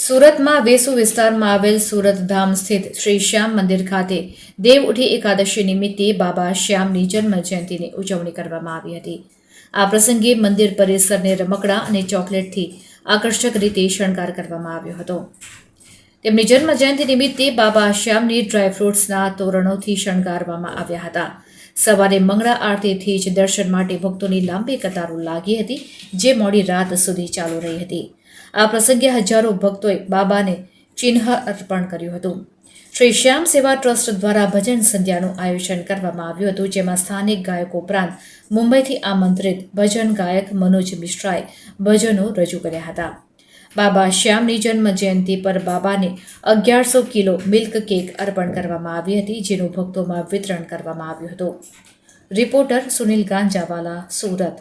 સુરતમાં વેસુ વિસ્તારમાં આવેલ સુરત ધામ સ્થિત શ્રી શ્યામ મંદિર ખાતે દેવઉઠી એકાદશી નિમિત્તે બાબા શ્યામની જન્મ જયંતિની ઉજવણી કરવામાં આવી હતી। આ પ્રસંગે મંદિર પરિસરને રમકડા અને ચોકલેટથી આકર્ષક રીતે શણગાર કરવામાં આવ્યો હતો। તેમની જન્મ જયંતિ નિમિત્તે બાબા શ્યામની ડ્રાયફ્રૂટ્સના તોરણોથી શણગારવામાં આવ્યા હતા। સવારે મંગળા આરતીથી જ દર્શન માટે ભક્તોની લાંબી કતારો લાગી હતી, જે મોડી રાત સુધી ચાલુ રહી હતી। આ પ્રસંગે હજારો ભક્તોએ બાબાને ચિહ્ન અર્પણ કર્યું હતું। શ્રી શ્યામ સેવા ટ્રસ્ટ દ્વારા ભજન સંધ્યાનું આયોજન કરવામાં આવ્યું હતું, જેમાં સ્થાનિક ગાયકો ઉપરાંત મુંબઈથી આમંત્રિત ભજન ગાયક મનોજ મિશ્રાએ ભજનો રજૂ કર્યા હતા। બાબા શ્યામની જન્મ જયંતિ પર બાબાને 1100 કિલો મિલ્ક કેક અર્પણ કરવામાં આવી હતી, જેનું ભક્તોમાં વિતરણ કરવામાં આવ્યું હતું। રિપોર્ટર સુનિલ ગાંજાવાલા, સુરત।